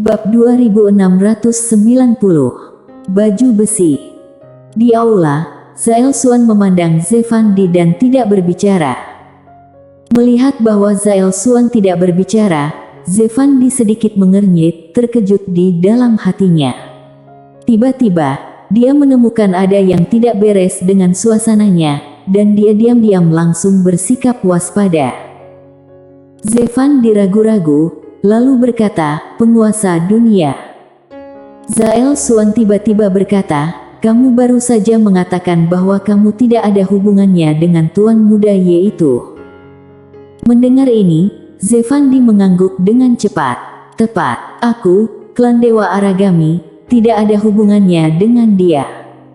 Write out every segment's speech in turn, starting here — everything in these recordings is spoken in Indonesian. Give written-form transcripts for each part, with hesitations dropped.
Bab 2690. Baju besi. Di aula, Zael Xuan memandang Zefandi dan tidak berbicara. Melihat bahwa Zael Xuan tidak berbicara, Zefandi sedikit mengernyit, terkejut di dalam hatinya. Tiba-tiba, dia menemukan ada yang tidak beres dengan suasananya, dan dia diam-diam langsung bersikap waspada. Zefandi ragu-ragu, lalu berkata, "Penguasa dunia." Zael Xuan tiba-tiba berkata, "Kamu baru saja mengatakan bahwa kamu tidak ada hubungannya dengan Tuan Muda Ye itu." Mendengar ini, Zefandi mengangguk dengan cepat. "Tepat, aku, klan Dewa Aragami, tidak ada hubungannya dengan dia.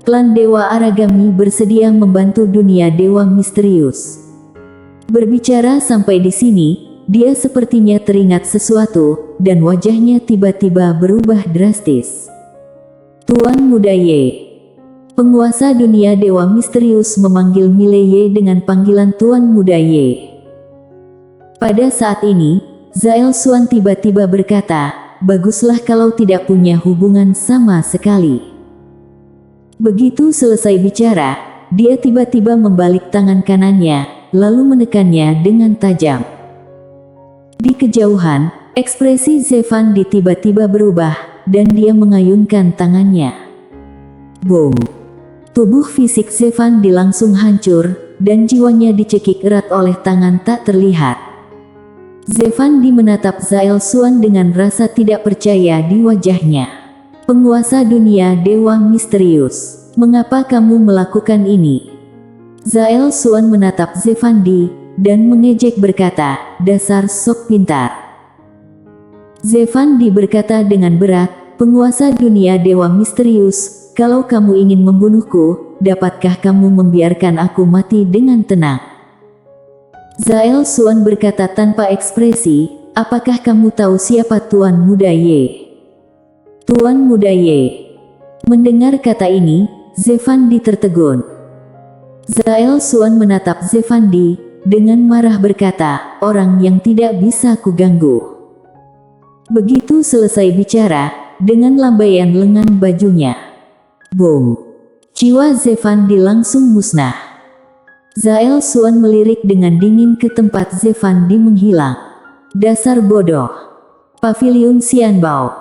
Klan Dewa Aragami bersedia membantu dunia dewa misterius." Berbicara sampai di sini, dia sepertinya teringat sesuatu, dan wajahnya tiba-tiba berubah drastis. "Tuan Muda Ye." Penguasa dunia dewa misterius memanggil Mile Ye dengan panggilan Tuan Muda Ye. Pada saat ini, Zael Xuan tiba-tiba berkata, "Baguslah kalau tidak punya hubungan sama sekali." Begitu selesai bicara, dia tiba-tiba membalik tangan kanannya, lalu menekannya dengan tajam. Di kejauhan, ekspresi Zefandi tiba-tiba berubah, dan dia mengayunkan tangannya. Boom! Tubuh fisik Zefandi langsung hancur, dan jiwanya dicekik erat oleh tangan tak terlihat. Zefandi menatap Zael Xuan dengan rasa tidak percaya di wajahnya. "Penguasa dunia dewa misterius, mengapa kamu melakukan ini?" Zael Xuan menatap Zefandi, dan mengejek berkata, "Dasar sok pintar." Zefandi berkata dengan berat, "Penguasa dunia dewa misterius, kalau kamu ingin membunuhku, dapatkah kamu membiarkan aku mati dengan tenang?" Zael Xuan berkata tanpa ekspresi, "Apakah kamu tahu siapa Tuan Muda Ye?" "Tuan Muda Ye." Mendengar kata ini, Zefandi tertegun. Zael Xuan menatap Zefandi, dengan marah berkata, "Orang yang tidak bisa kuganggu." Begitu selesai bicara, dengan lambaian lengan bajunya. Boom! Jiwa Zefandi langsung musnah. Zael Xuan melirik dengan dingin ke tempat Zefandi menghilang. "Dasar bodoh." Paviliun Xianbao.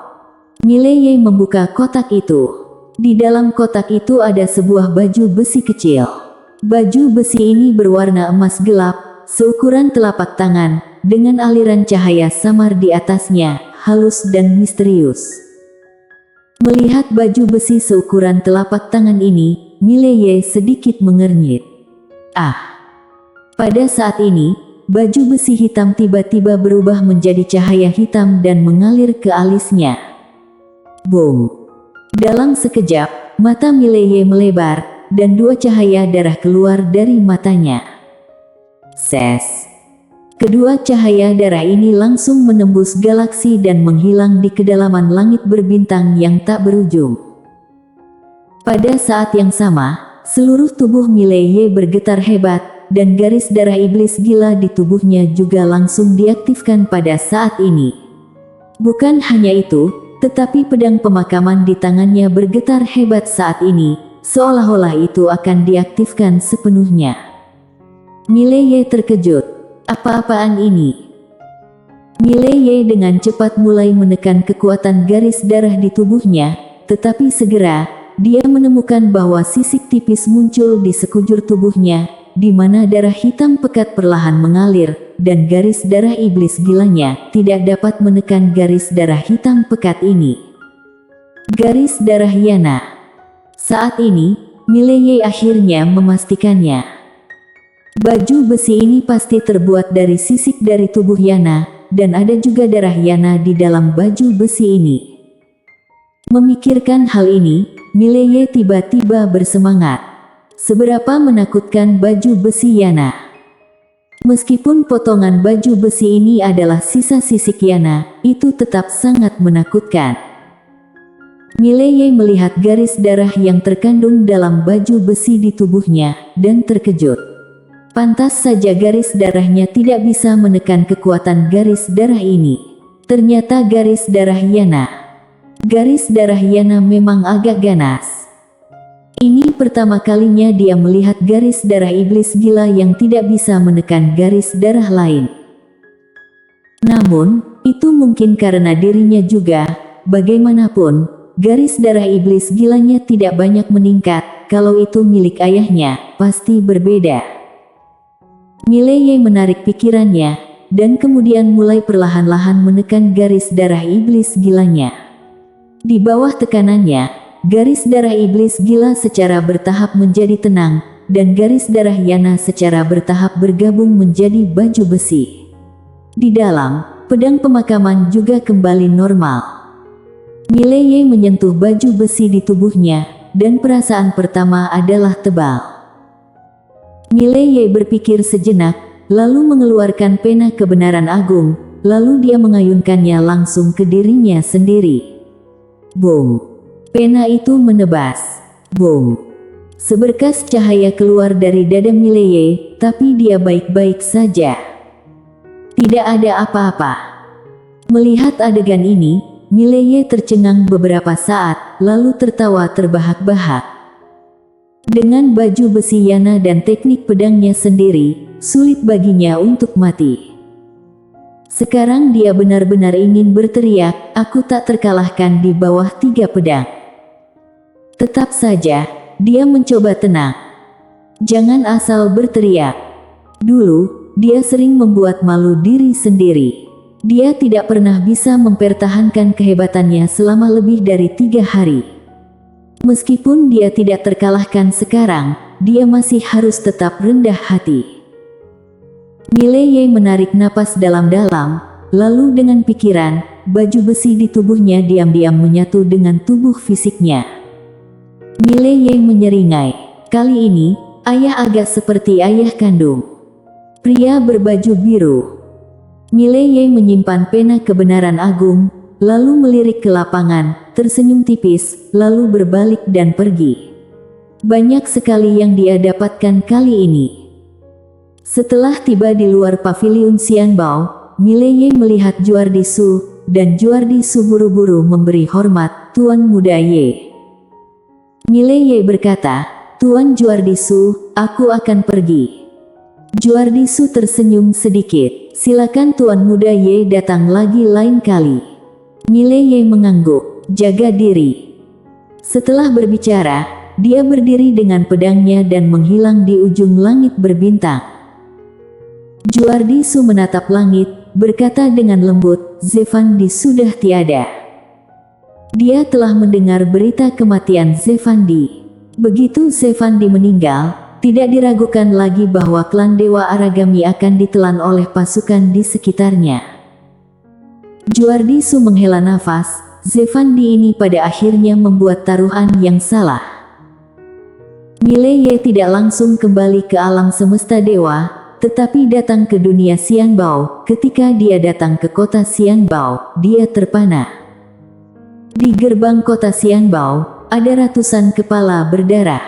Mile Ye membuka kotak itu. Di dalam kotak itu ada sebuah baju besi kecil. Baju besi ini berwarna emas gelap, seukuran telapak tangan, dengan aliran cahaya samar di atasnya, halus dan misterius. Melihat baju besi seukuran telapak tangan ini, Mile Ye sedikit mengernyit. Ah! Pada saat ini, baju besi hitam tiba-tiba berubah menjadi cahaya hitam dan mengalir ke alisnya. Boom! Dalam sekejap, mata Mile Ye melebar, dan dua cahaya darah keluar dari matanya. Ses! Kedua cahaya darah ini langsung menembus galaksi dan menghilang di kedalaman langit berbintang yang tak berujung. Pada saat yang sama, seluruh tubuh Mile Ye bergetar hebat, dan garis darah iblis gila di tubuhnya juga langsung diaktifkan pada saat ini. Bukan hanya itu, tetapi pedang pemakaman di tangannya bergetar hebat saat ini, seolah-olah itu akan diaktifkan sepenuhnya. Mile Ye terkejut. Apa-apaan ini? Mile Ye dengan cepat mulai menekan kekuatan garis darah di tubuhnya, tetapi segera, dia menemukan bahwa sisik tipis muncul di sekujur tubuhnya, di mana darah hitam pekat perlahan mengalir, dan garis darah iblis gilanya tidak dapat menekan garis darah hitam pekat ini. Garis darah Yana. Saat ini, Mile Ye akhirnya memastikannya. Baju besi ini pasti terbuat dari sisik dari tubuh Yana, dan ada juga darah Yana di dalam baju besi ini. Memikirkan hal ini, Mile Ye tiba-tiba bersemangat. Seberapa menakutkan baju besi Yana. Meskipun potongan baju besi ini adalah sisa sisik Yana, itu tetap sangat menakutkan. Mile Ye melihat garis darah yang terkandung dalam baju besi di tubuhnya, dan terkejut. Pantas saja garis darahnya tidak bisa menekan kekuatan garis darah ini. Ternyata garis darah Yana. Garis darah Yana memang agak ganas. Ini pertama kalinya dia melihat garis darah iblis gila yang tidak bisa menekan garis darah lain. Namun, itu mungkin karena dirinya juga. Bagaimanapun, garis darah iblis gilanya tidak banyak meningkat. Kalau itu milik ayahnya, pasti berbeda. Mileye menarik pikirannya, dan kemudian mulai perlahan-lahan menekan garis darah iblis gilanya. Di bawah tekanannya, garis darah iblis gila secara bertahap menjadi tenang, dan garis darah Yana secara bertahap bergabung menjadi baju besi. Di dalam, pedang pemakaman juga kembali normal. Mileye menyentuh baju besi di tubuhnya, dan perasaan pertama adalah tebal. Mileye berpikir sejenak, lalu mengeluarkan pena kebenaran agung, lalu dia mengayunkannya langsung ke dirinya sendiri. Boom! Pena itu menebas. Boom! Seberkas cahaya keluar dari dada Mileye, tapi dia baik-baik saja. Tidak ada apa-apa. Melihat adegan ini, Mileye tercengang beberapa saat, lalu tertawa terbahak-bahak. Dengan baju besi Yana dan teknik pedangnya sendiri, sulit baginya untuk mati. Sekarang dia benar-benar ingin berteriak, "Aku tak terkalahkan di bawah 3 pedang." Tetap saja, dia mencoba tenang. Jangan asal berteriak. Dulu, dia sering membuat malu diri sendiri. Dia tidak pernah bisa mempertahankan kehebatannya selama lebih dari 3 hari. Meskipun dia tidak terkalahkan sekarang, dia masih harus tetap rendah hati. Mileye menarik napas dalam-dalam, lalu dengan pikiran, baju besi di tubuhnya diam-diam menyatu dengan tubuh fisiknya. Mileye menyeringai. Kali ini, ayah agak seperti ayah kandung. Pria berbaju biru. Mileye menyimpan pena kebenaran agung, lalu melirik ke lapangan, tersenyum tipis, lalu berbalik dan pergi. Banyak sekali yang dia dapatkan kali ini. Setelah tiba di luar paviliun Xianbao, Mileye melihat Juardi Su, dan Juardi Su buru-buru memberi hormat, "Tuan Muda Ye." Mileye berkata, "Tuan Juardi Su, aku akan pergi." Juardi Su tersenyum sedikit, "Silakan Tuan Muda Ye datang lagi lain kali." Mileye mengangguk, "Jaga diri." Setelah berbicara, dia berdiri dengan pedangnya dan menghilang di ujung langit berbintang. Juardi Su menatap langit, berkata dengan lembut, "Zefandi sudah tiada." Dia telah mendengar berita kematian Zefandi. Begitu Zefandi meninggal, tidak diragukan lagi bahwa klan Dewa Aragami akan ditelan oleh pasukan di sekitarnya. Juardi Su menghela nafas, Zefandi ini pada akhirnya membuat taruhan yang salah. Mileye tidak langsung kembali ke alam semesta dewa, tetapi datang ke dunia Xianbao. Ketika dia datang ke kota Xianbao, dia terpana. Di gerbang kota Xianbao, ada ratusan kepala berdarah.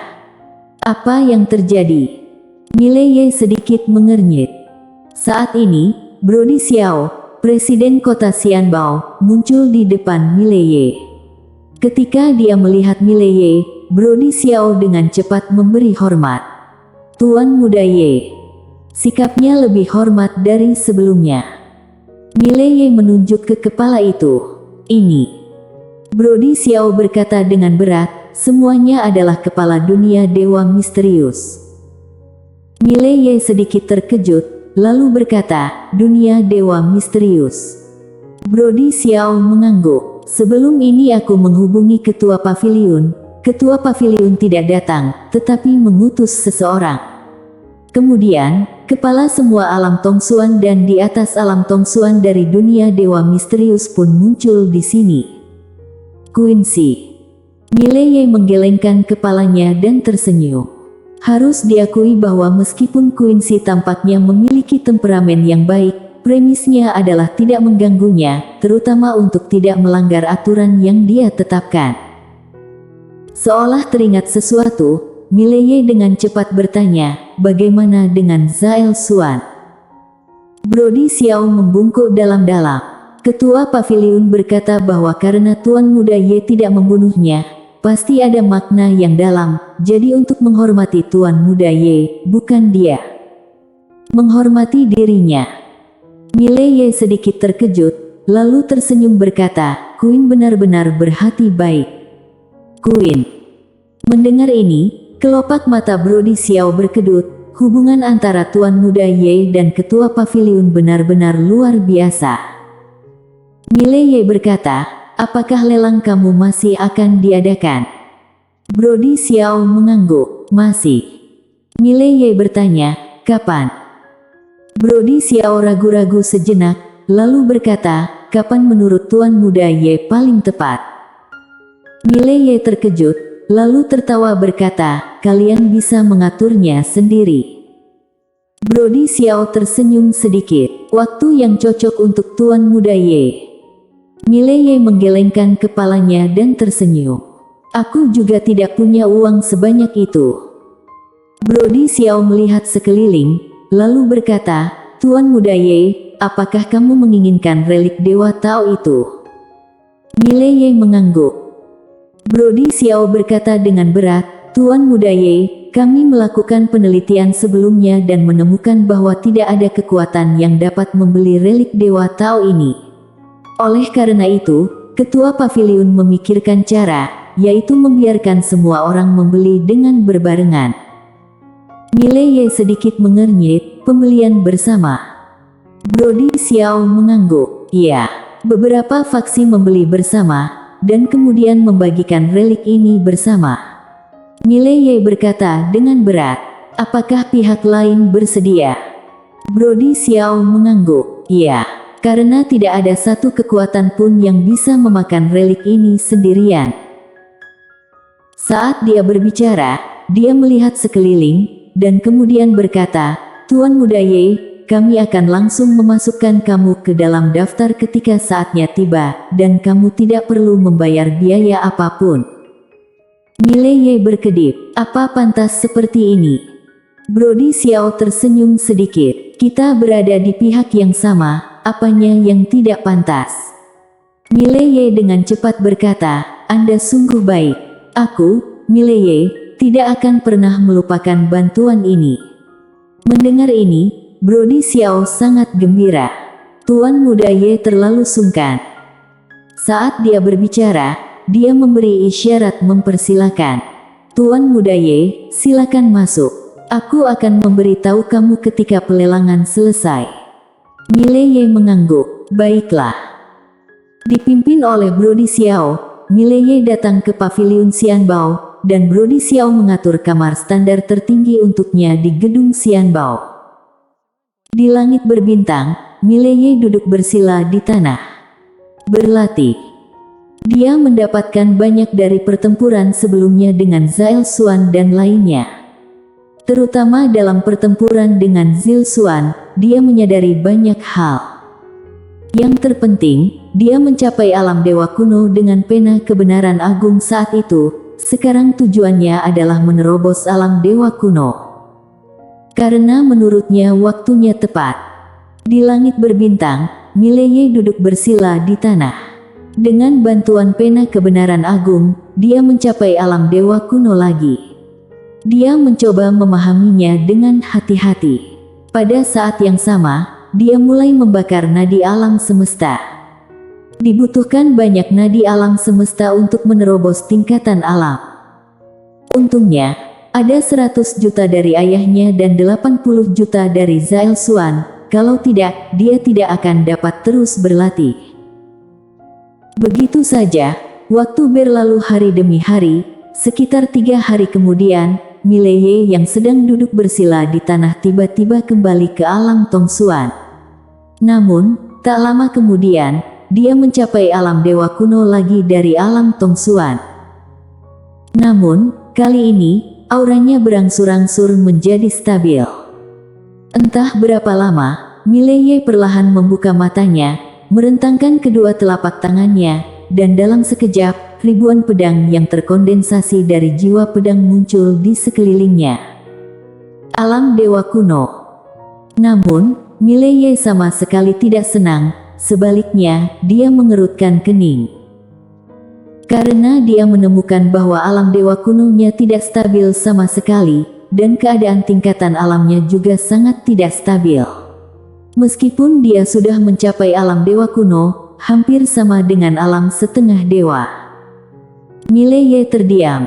Apa yang terjadi? Mileye sedikit mengernyit. Saat ini, Brody Xiao, Presiden kota Xianbao, muncul di depan Mileye. Ketika dia melihat Mileye, Brody Xiao dengan cepat memberi hormat. "Tuan Muda Ye." Sikapnya lebih hormat dari sebelumnya. Mileye menunjuk ke kepala itu. "Ini." Brody Xiao berkata dengan berat, "Semuanya adalah kepala dunia dewa misterius." Mileye sedikit terkejut, lalu berkata, "Dunia dewa misterius." Brody Xiao mengangguk. "Sebelum ini aku menghubungi ketua paviliun. Ketua paviliun tidak datang, tetapi mengutus seseorang. Kemudian, kepala semua alam Tongsuan dan di atas alam Tongsuan dari dunia dewa misterius pun muncul di sini." Quincy. Mileye menggelengkan kepalanya dan tersenyum. Harus diakui bahwa meskipun Quincy tampaknya memiliki temperamen yang baik, premisnya adalah tidak mengganggunya, terutama untuk tidak melanggar aturan yang dia tetapkan. Seolah teringat sesuatu, Mileye dengan cepat bertanya, "Bagaimana dengan Zael Suan?" Brody Xiao membungkuk dalam-dalam. Ketua paviliun berkata bahwa karena Tuan Muda Ye tidak membunuhnya, pasti ada makna yang dalam, jadi untuk menghormati Tuan Muda Ye, bukan dia menghormati dirinya. Mile Ye sedikit terkejut, lalu tersenyum berkata, Queen benar-benar berhati baik. Queen. Mendengar ini, kelopak mata Brody Xiao berkedut. Hubungan antara Tuan Muda Ye dan Ketua Paviliun benar-benar luar biasa. Mile Ye berkata, apakah lelang kamu masih akan diadakan? Brody Xiao mengangguk, masih. Mile Ye bertanya, kapan? Brody Xiao ragu-ragu sejenak, lalu berkata, kapan menurut Tuan Muda Ye paling tepat? Mile Ye terkejut, lalu tertawa berkata, kalian bisa mengaturnya sendiri. Brody Xiao tersenyum sedikit, waktu yang cocok untuk Tuan Muda Ye. Mile Ye menggelengkan kepalanya dan tersenyum. Aku juga tidak punya uang sebanyak itu. Brody Xiao melihat sekeliling, lalu berkata, Tuan Muda Ye, apakah kamu menginginkan relik Dewa Tao itu? Mile Ye mengangguk. Brody Xiao berkata dengan berat, Tuan Muda Ye, kami melakukan penelitian sebelumnya dan menemukan bahwa tidak ada kekuatan yang dapat membeli relik Dewa Tao ini. Oleh karena itu, Ketua Paviliun memikirkan cara, yaitu membiarkan semua orang membeli dengan berbarengan. Mile Ye sedikit mengernyit, pembelian bersama. Brody Xiao mengangguk, iya, beberapa faksi membeli bersama, dan kemudian membagikan relik ini bersama. Mile Ye berkata dengan berat, apakah pihak lain bersedia? Brody Xiao mengangguk, iya, karena tidak ada satu kekuatan pun yang bisa memakan relik ini sendirian. Saat dia berbicara, dia melihat sekeliling, dan kemudian berkata, Tuan Muda Ye, kami akan langsung memasukkan kamu ke dalam daftar ketika saatnya tiba, dan kamu tidak perlu membayar biaya apapun. Mile Ye berkedip, apa pantas seperti ini? Brody Xiao tersenyum sedikit, kita berada di pihak yang sama, apanya yang tidak pantas? Mile Ye dengan cepat berkata, Anda sungguh baik. Aku, Mile Ye, tidak akan pernah melupakan bantuan ini. Mendengar ini, Brody Xiao sangat gembira. Tuan Muda Ye terlalu sungkan. Saat dia berbicara, dia memberi isyarat mempersilakan. Tuan Muda Ye, silakan masuk. Aku akan memberitahu kamu ketika pelelangan selesai. Mile Ye mengangguk, baiklah. Dipimpin oleh Brody Xiao, Mile Ye datang ke paviliun Xianbao, dan Brody Xiao mengatur kamar standar tertinggi untuknya di gedung Xianbao. Di langit berbintang, Mile Ye duduk bersila di tanah. Berlatih. Dia mendapatkan banyak dari pertempuran sebelumnya dengan Zhao Xuan dan lainnya. Terutama dalam pertempuran dengan Zhao Xuan, dia menyadari banyak hal. Yang terpenting, dia mencapai alam dewa kuno dengan pena kebenaran agung saat itu. Sekarang tujuannya adalah menerobos alam dewa kuno. Karena menurutnya waktunya tepat. Di langit berbintang, Mile Ye duduk bersila di tanah. Dengan bantuan pena kebenaran agung, dia mencapai alam dewa kuno lagi. Dia mencoba memahaminya dengan hati-hati. Pada saat yang sama, dia mulai membakar nadi alam semesta. Dibutuhkan banyak nadi alam semesta untuk menerobos tingkatan alam. Untungnya, ada 100 juta dari ayahnya dan 80 juta dari Zhao Xuan, kalau tidak, dia tidak akan dapat terus berlatih. Begitu saja, waktu berlalu hari demi hari, sekitar 3 hari kemudian, Mile Ye yang sedang duduk bersila di tanah tiba-tiba kembali ke alam Tongxuan. Namun, tak lama kemudian, dia mencapai alam dewa kuno lagi dari alam Tongxuan. Namun, kali ini, auranya berangsur-angsur menjadi stabil. Entah berapa lama, Mile Ye perlahan membuka matanya, merentangkan kedua telapak tangannya, dan dalam sekejap, ribuan pedang yang terkondensasi dari jiwa pedang muncul di sekelilingnya. Alam dewa kuno. Namun, Mile Ye sama sekali tidak senang, sebaliknya, dia mengerutkan kening. Karena dia menemukan bahwa alam dewa kunonya tidak stabil sama sekali, dan keadaan tingkatan alamnya juga sangat tidak stabil. Meskipun dia sudah mencapai alam dewa kuno, hampir sama dengan alam setengah dewa. Mileye terdiam.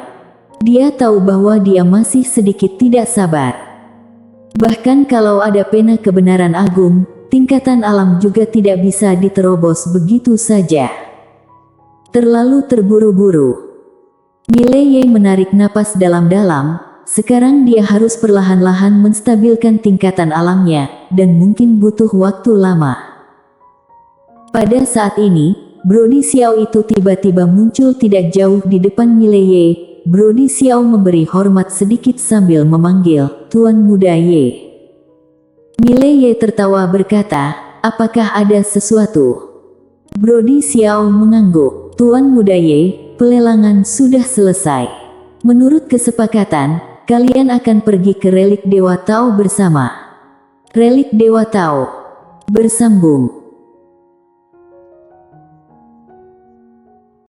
Dia tahu bahwa dia masih sedikit tidak sabar. Bahkan kalau ada pena kebenaran agung, tingkatan alam juga tidak bisa diterobos begitu saja. Terlalu terburu-buru. Mileye menarik napas dalam-dalam. Sekarang dia harus perlahan-lahan menstabilkan tingkatan alamnya, dan mungkin butuh waktu lama. Pada saat ini, Brody Xiao itu tiba-tiba muncul tidak jauh di depan Mileye. Brody Xiao memberi hormat sedikit sambil memanggil, "Tuan Muda Ye." Mileye tertawa berkata, "Apakah ada sesuatu?" Brody Xiao mengangguk, "Tuan Muda Ye, pelelangan sudah selesai. Menurut kesepakatan, kalian akan pergi ke relik Dewa Tao bersama." Relik Dewa Tao. Bersambung.